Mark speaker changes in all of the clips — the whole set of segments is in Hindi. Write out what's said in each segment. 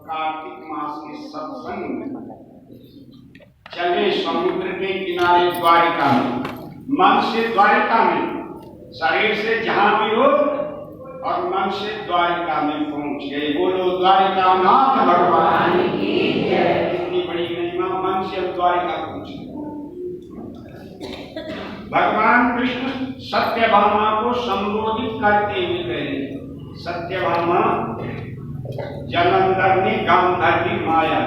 Speaker 1: कार्तिक मास के सत्संग चले समुद्र के किनारे द्वारिका में, मन से द्वारिका में, शरीर से जहां भी हो और मन से द्वारिका में पहुंच गए। बोलो द्वारिका नाथ भगवान की जय। इतनी बड़ी महिमा, मन से द्वारिका पहुंच गए। भगवान कृष्ण सत्यभामा को संबोधित करते हुए गए। सत्यभामा जलंधर ने गांधारी माया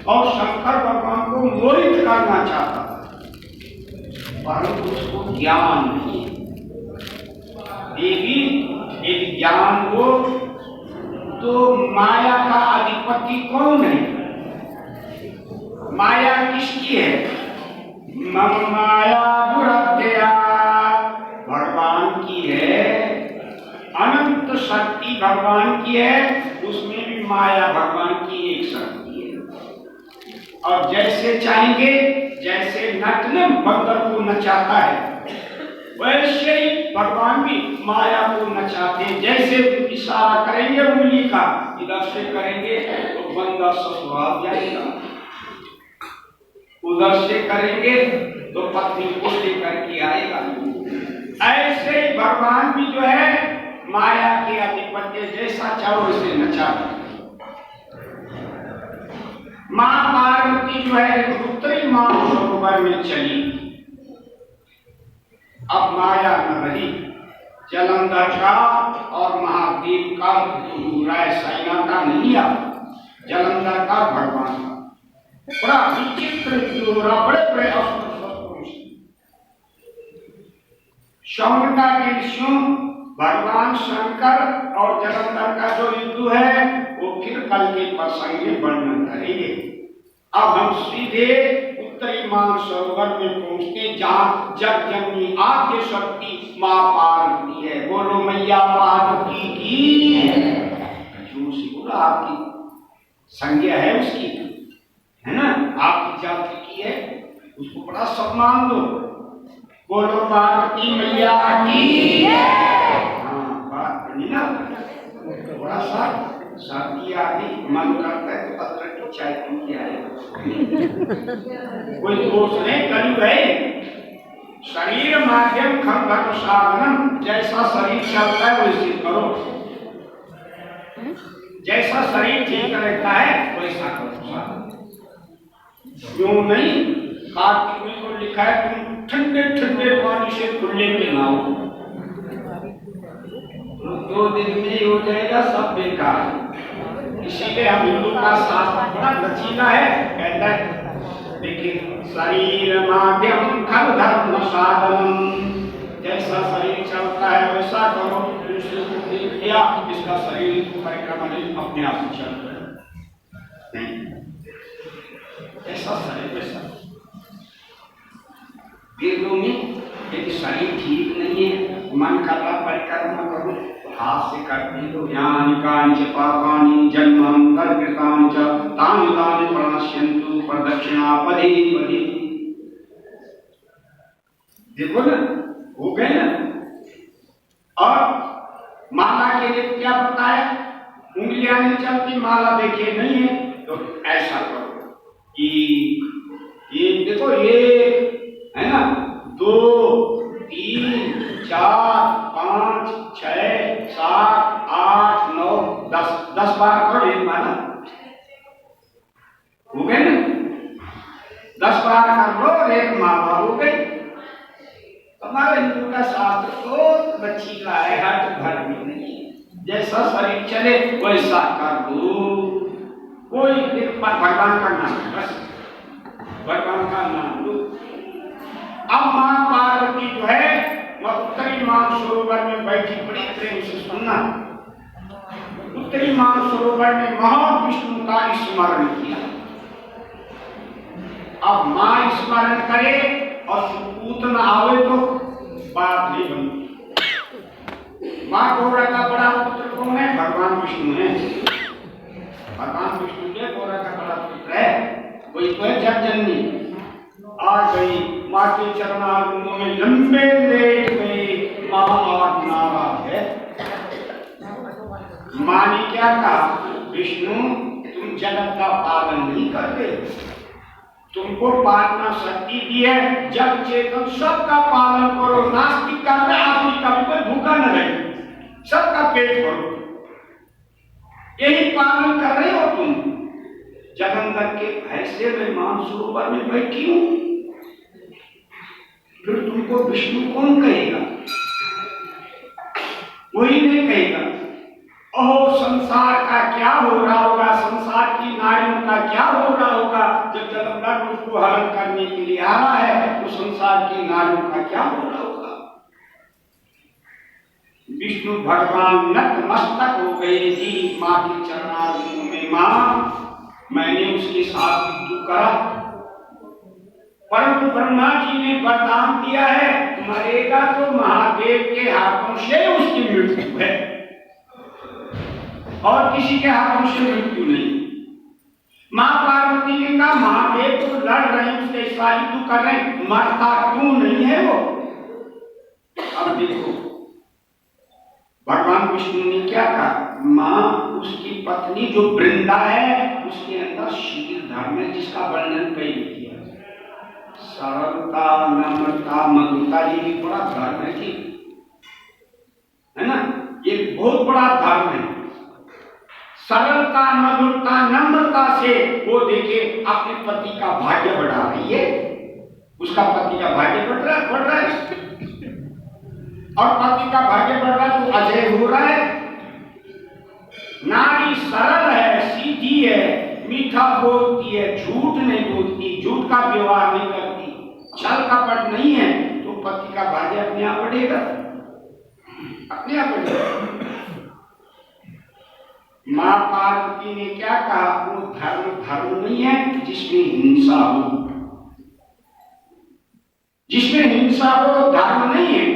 Speaker 1: और शंकर भगवान को मोहित करना चाहता था, परंतु उसको ज्ञान नहीं। देवी एक ज्ञान हो तो माया का अधिपति कौन है? माया किसकी है? मम माया दुरत्या भगवान की है। अनंत शक्ति भगवान की है, उसमें भी माया भगवान की एक शक्ति है। और जैसे चाहेंगे, जैसे नटने बंदर को नचाता है, वैसे ही भगवान भी माया को नचाते हैं। जैसे इशारा करेंगे उंगली का, इधर से करेंगे तो बंदा ससुराल जाएगा, उधर से करेंगे तो पत्नी को लेकर के आएगा। ऐसे ही भगवान भी जो है माया के अधिपति, जैसा चाहो वैसे नचा। मां पार्वती जो है उत्तरी मानसरोवर में चली। अब माया न रही। जलंधर का और महादेव का राय सेना का नहीं आ, जलंधर का भगवान का। बड़ा विचित्र बड़े बड़े अस्त्र शौनका के ऋषियों, भगवान शंकर और जलंधर का जो युद्ध है वो फिर कल के प्रसंग में वर्णन करेंगे। अब हम सीधे उत्तरी मानसरोवर में पहुंचते, जहां जग जननी आद्य शक्ति मां पार्वती है। बोलो मैया पार्वती की। जो बोला आपकी संज्ञा है उसकी, है ना, आपकी जाति की है, उसको बड़ा सम्मान दो। बोलो पार्वती मैया की। हाँ, बात बनी ना। थोड़ा सा शादी आदि मन करता है तो अदरक की चाय पी के आए। कोई दोष नहीं, कलयुग है। शरीर माध्यम खम धर्म साधनम, जैसा शरीर चलता है वैसे करो, जैसा शरीर ठीक रहता है वैसा करो। क्यों नहीं? कार्तिक में तो लिखा है तुम ठंडे ठंडे पानी से खुले में नहाओ, 2 दिन में ही हो जाएगा सब बेकार। इसीलिए हम हिंदू का शास्त्र बड़ा लचीला है, कहता है देखिए शरीर माध्यम खल धर्म साधनम, जैसा शरीर चलता है वैसा करो। दूसरे को देख लिया इसका शरीर परिक्रमा नहीं, अपने आप से चल रहा है, ऐसा शरीर वैसा। वेदों में यदि शरीर ठीक नहीं है, मन कर रहा परिक्रमा करो, हाथ से करते हो। यानि कानि च पापानि जन्मांतर कृतानि च तानि तानि प्रणश्यन्तु प्रदक्षिणा पदे पदे। देखो ना, हो गए ना। और माला के लिए क्या बताया? उंगलियां नहीं चलती, माला देखे नहीं है तो ऐसा करो। एक देखो, एक है ना, 2 3 4 5 6 7 8 9 10 बार करो एक माला। हो गए ना? 10 बार कर लो एक माला, हो गई। हमारे हिंदू का शास्त्र तो लचीला है, हर घर में नहीं। जैसा शरीर चले वैसा कर दो, कोई भगवान का नाम, बस भगवान का नाम लो। अब मां पार्वती जो है वह उत्तरी मानसरोवर में बैठी, बड़ी प्रेम से सुनना। उत्तरी मानसरोवर में महाविष्णु का स्मरण किया। अब मां स्मरण करे और सुपूत न आवे तो बात नहीं बनती। मां गौरा का बड़ा पुत्र कौन है? भगवान विष्णु है। भगवान विष्णु के गौरा का बड़ा पुत्र है, वही तो है जग जननी। आ गई माँ के चरणारविंदों में लंबे लेट गई। माँ आज नाराज है। माँ ने क्या कहा? विष्णु तुम जगत का पालन नहीं करते, तुमको पालना शक्ति दी है, जब चेतन सबका पालन करो, नास्तिक का आस्तिक का कोई भूखा न रहे, सबका पेट भरो, यही पालन कर रहे हो तुम। जगन्नाथ के ऐसे में मानसरोवर में बैठी हूं, फिर तुमको विष्णु कौन कहेगा? कोई नहीं कहेगा। ओह संसार का क्या हो रहा होगा, संसार की नारियों का क्या हो रहा होगा, जब जगन्नाथ उसको हरण करने के लिए आ रहा है तो संसार की नारियों का क्या हो रहा होगा। विष्णु भगवान नतमस्तक हो गए थी माँ के चरणारविंदों में। माँ मैंने उसके साथ युद्ध करा, परंतु ब्रह्मा जी ने वरदान दिया है मरेगा तो महादेव के हाथों से उसकी मृत्यु है, और किसी के हाथों से मृत्यु नहीं। मां पार्वती ने कहा महादेव तो लड़ रहे हैं, उसके साथ युद्ध कर रहे हैं, मरता क्यों नहीं है वो? अब देखो भगवान विष्णु ने क्या कहा, मां उसकी पत्नी जो वृंदा है उसके अंदर शील धर्म है, जिसका वर्णन पहले किया। सरलता, नम्रता, मधुरता, ये भी बड़ा धर्म है ना, ये बहुत बड़ा धर्म है। सरलता, मधुरता, नम्रता से वो देखिए अपने पति का भाग्य बढ़ा रही है, उसका पति का भाग्य बढ़ रहा है, और पति का भाग्य बढ़ रहा है तो अजय हो रहा है। नारी सरल है, सीधी है, मीठा बोलती है, झूठ नहीं बोलती, झूठ का व्यवहार नहीं करती, छल कपट नहीं है, तो पति का भाग्य अपने आप बढ़ेगा, अपने आप बढ़ेगा। मां पार्वती ने क्या कहा, वो धर्म नहीं है जिसमें हिंसा हो, जिसमें हिंसा हो धर्म नहीं है।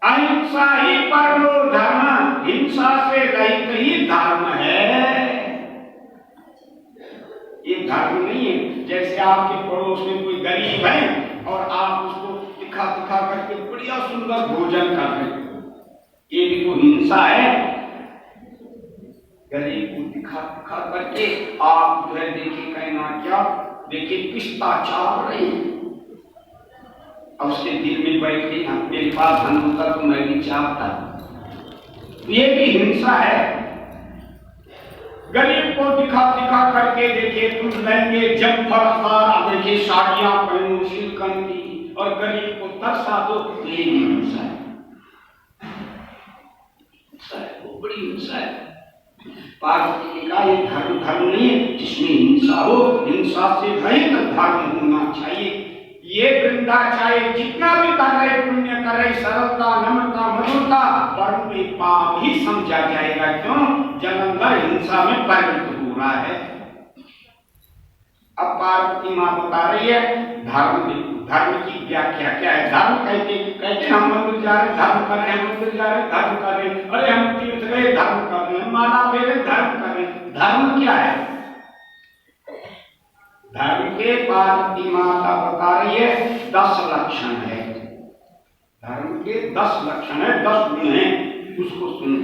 Speaker 1: अहिंसा ही परमो धर्म, हिंसा से रहित ही धर्म है, ये धर्म नहीं है। जैसे आपके पड़ोस में कोई गरीब है और आप उसको दिखा करके बढ़िया सुंदर भोजन कर रहे हो, ये भी तो हिंसा है। गरीब को दिखा करके आप जो है देखिए कहना क्या, देखिए पिस्ता चाप रहे हैं, अब उसके दिल में बैठे मेरे पास धन होता तो मैं भी चाहता, ये भी हिंसा है। गरीब को दिखा करके देखिए तुम लहंगे जम्फर देखिए साड़ियां पहनो सिल्कन की, और गरीब को तरसा दो, ये भी हिंसा है, वो बड़ी हिंसा है। पार्वती ने कहा ये धर्म नहीं है जिसमें हिंसा हो, हिंसा से रहित धर्म होना चाहिए। ये वृंदा चाहे जितना भी करे, पुण्य करे, सरलता, नम्रता, मधुरता, परंतु एक पाप ही समझा जाएगा। क्यों? जलंधर हिंसा में परिणत हो रहा है। अब पार्वती मां बता रही है धर्म की व्याख्या क्या है। धर्म कहते हम मंदिर जा रहे धर्म कर रहे हैं, मंदिर जा रहे धर्म कर रहे हैं, अरे हम तीर्थ गए धर्म कर रहे हैं, माला फेरे धर्म कर रहे हैं। धर्म क्या है? धर्म के पार्वती माता बता रही है 10 लक्षण है। धर्म के 10 लक्षण है, 10 गुण है, उसको सुन।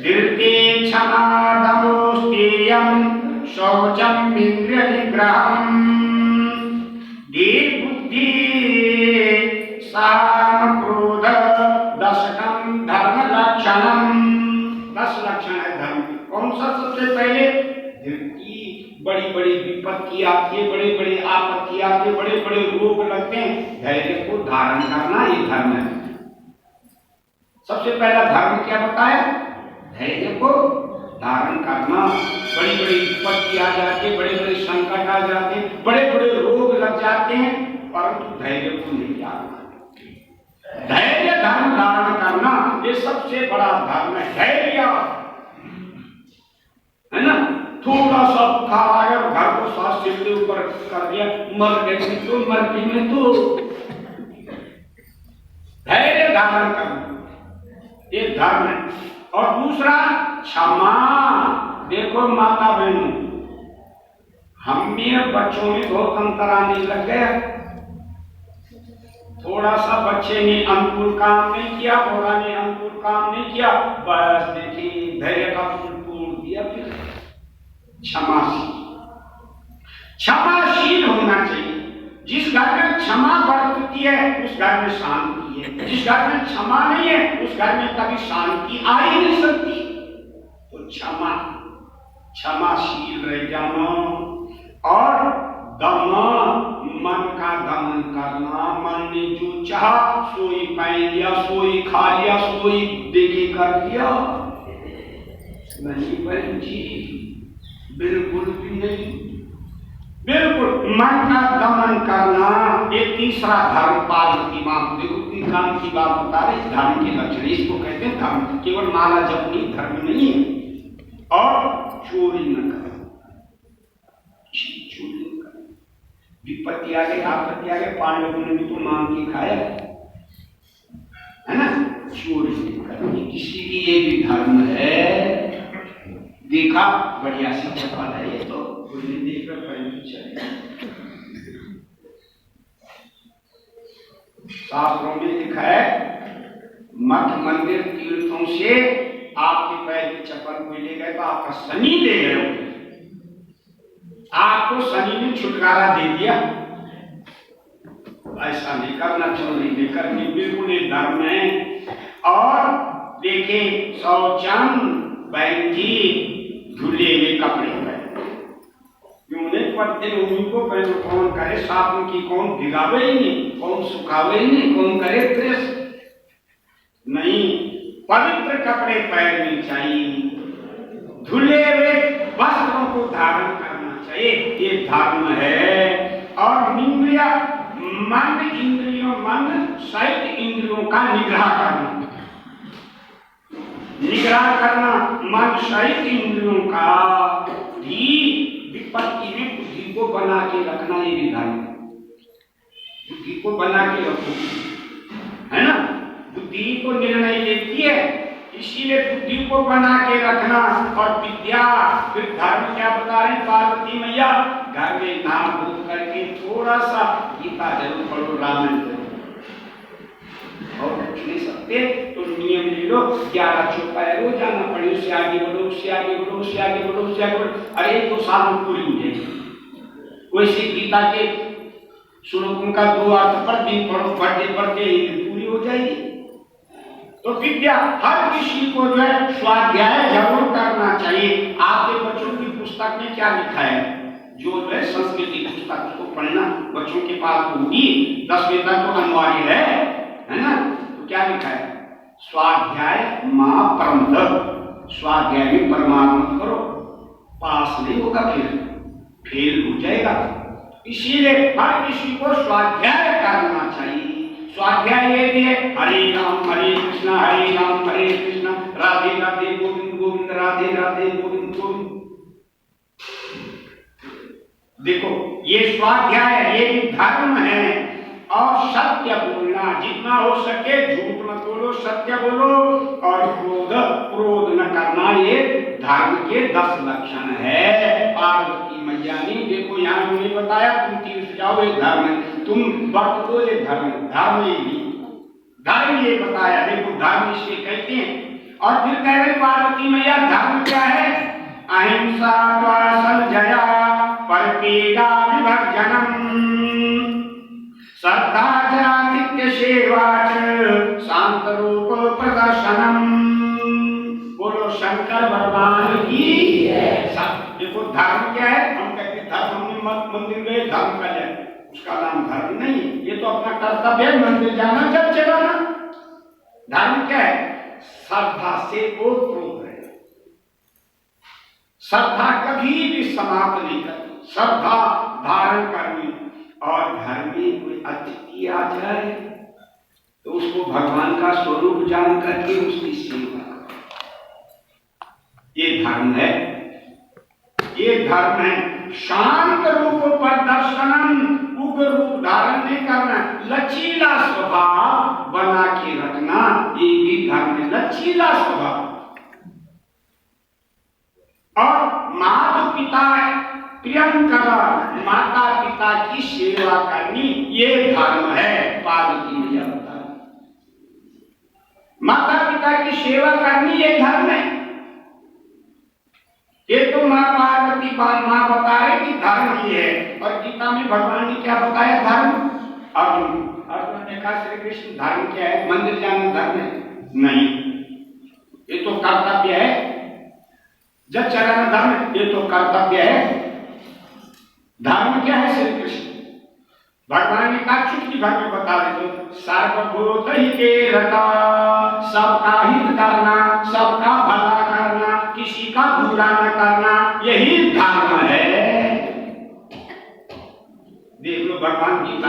Speaker 1: धीर्ति, क्षमा, दमोस्तेयम, शौचम, इंद्रिय निग्रहम, धीर बुद्धि, साम, क्रोध, दशकम धर्म लक्षणम। 10 लक्षण है धर्म के। कौन सा सबसे पहले? धीर्ति, बड़ी बड़ी विपत्ति आती है, बड़े बड़े आपत्ति आती है, बड़े बड़े रोग लगते हैं, धैर्य को धारण करना ये धर्म है। सबसे पहला धर्म क्या बताया? धैर्य को धारण करना। बड़ी बड़ी विपत्ति आ जाती है, बड़े बड़े संकट आ जाते हैं, बड़े बड़े रोग लग जाते हैं, परंतु धैर्य को नहीं जानना। धैर्य धर्म धारण करना ये सबसे बड़ा धर्म है। धैर्य है ना, थोड़ा सा बुखार आया घर को सांस के ऊपर कर दिया, मर गए तो मर गई में तो धैर्य धारण करना ये धर्म है। और दूसरा क्षमा। देखो माता बहनों, हम में बच्चों में बहुत अंतर आने लग गया। थोड़ा सा बच्चे ने अनुकूल काम नहीं किया, बड़ा ने अनुकूल काम नहीं किया, बस देखिए धैर्य का फूल तोड़ दिया, फिर क्षमाशील होना चाहिए। जिस घर में क्षमा बरतती है उस घर में शांति है, जिस घर में क्षमा नहीं है उस घर में कभी शांति आ ही नहीं सकती। तो क्षमाशील रह जाना और मन का दमन करना। मन ने जो चाहा सोई पहन लिया, सोई खा लिया, सोई देखे कर दिया, नहीं बहन जी, बिल्कुल भी नहीं। बिल्कुल मन का दमन करना एक तीसरा धर्म। पार्वती मां देखो काम की बात बता रहे, धर्म के लक्षण इसको कहते हैं धर्म। केवल माला जपनी धर्म नहीं है। और चोरी न करो, चोरी न करो। विपत्ति आ गई, आपत्ति आ गई, पांडवों ने भी तो मांग के खाया है ना। चोरी नहीं करनी किसी की, ये भी धर्म है। देखा बढ़िया सी चप्पल है, ये तो देखकर पहले चले। शास्त्रों में लिखा है मठ मंदिर तीर्थों से आपके पैर की चप्पल कोई ले गए तो आपका शनि ले गए, आपको शनि ने छुटकारा दे दिया। ऐसा नहीं करना, चोरी नहीं करनी, बिल्कुल ये धर्म है। और देखिए शौचान बहन जी धुले हुए कपड़े पहने, क्यों नहीं पड़ते उनको पहले कौन करे, साबुन की कौन भिगावे ही नहीं, कौन सुखावे ही नहीं, कौन करे प्रेस नहीं। पवित्र कपड़े पहनने चाहिए, धुले हुए वस्त्रों को धारण करना चाहिए, ये धर्म है। और मन सहित इंद्रियों का निग्रह करना, मन सहित इंद्रियों का भी विपत्ति में बुद्धि को बना के रखना, ये भी धर्म। बुद्धि को बना के रखो, है ना। बुद्धि को निर्णय लेती है, इसीलिए बुद्धि को बना के रखना। और विद्या, फिर धर्म क्या बता रहे पार्वती मैया, घर में नाम भूल करके थोड़ा सा गीता जरूर पढ़ो, रामायण जरूर, और कुछ नहीं सकते तो नियम ले लो, 11 चौपाई रोजाना पढ़े, उससे आगे बढ़ो, उससे आगे बढ़ो, उससे आगे बढ़ो, उससे आगे बढ़ो। अरे 2 साल में पूरी हो जाएगी। वैसे गीता के श्लोकों का 2 अर्थ पर दिन पढ़ो, पढ़ते पढ़ते पूरी हो जाएगी। तो विद्या हर किसी को जो है स्वाध्याय जरूर करना चाहिए। आपके बच्चों की पुस्तक में क्या लिखा है, जो है संस्कृत की पुस्तक को पढ़ना बच्चों के पास होगी, 10वीं तक तो अनिवार्य है ना। तो क्या लिखा है, स्वाध्याय मां परम, स्वाध्याय में परमात्मा करो, पास नहीं होगा फिर फेल हो जाएगा। इसीलिए हर किसी को स्वाध्याय करना चाहिए। स्वाध्याय ये भी है, हरे राम हरे कृष्ण राधे राधे गोविंद गोविंद राधे राधे गोविंद गोविंद। देखो ये स्वाध्याय है, ये भी धर्म है। और सत्य बोलना, जितना हो सके झूठ मत बोलो, सत्य बोलो। और क्रोध न करना, ये धर्म के 10 लक्षण है। पार्वती मैया ने देखो यहाँ उन्हें बताया तुम तीर्थ जाओ, ये धर्म है, तुम व्रत को, ये धर्म है, धर्म ये बताया। देखो धर्म इसे कहते हैं। और फिर कह रहे पार्वती मैया धर्म क्या है, अहिंसा संजया परपीड़ा विभर्जनम श्रद्धा जातित्य सेवा शांत रूप प्रदर्शनम। बोलो शंकर भगवान की। देखो धर्म क्या है, हम कहते धर्म, हमने मंदिर गए धर्म का है, उसका नाम धर्म नहीं, ये तो अपना कर्तव्य है, मंदिर जाना जब चलाना। धर्म क्या है, श्रद्धा से ओतप्रोत है, श्रद्धा कभी भी समाप्त नहीं करती, श्रद्धा धारण करनी। और घर में कोई अतिथि आ जाए तो उसको भगवान का स्वरूप जान करके उसकी सेवा करो, ये धर्म है, ये धर्म है। शांत रूप प्रदर्शनम, उग्र रूप धारण नहीं करना, लचीला स्वभाव बना के रखना, ये भी धर्म है, लचीला स्वभाव। और माता पिता प्रियम करा, माता पिता की सेवा करनी, ये धर्म है। पार्वती मैया बता रही, माता पिता की सेवा करनी ये धर्म है। ये तो मां पार्वती मां बता रहे कि धर्म ये है, और गीता में भगवान ने क्या बताया धर्म? अर्जुन ने कहा श्री कृष्ण धर्म क्या है? मंदिर जाना धर्म है? नहीं, ये तो कर्तव्य है। जब चलाना धर्म, ये तो कर्तव्य है। धर्म क्या है श्री कृष्ण? भगवान ने कहा चुटकी भर में बता दे तो सर्वभूत हिते रता, सबका हित करना, सबका भला करना, किसी का बुरा न करना, यही धर्म है। देख लो भगवान की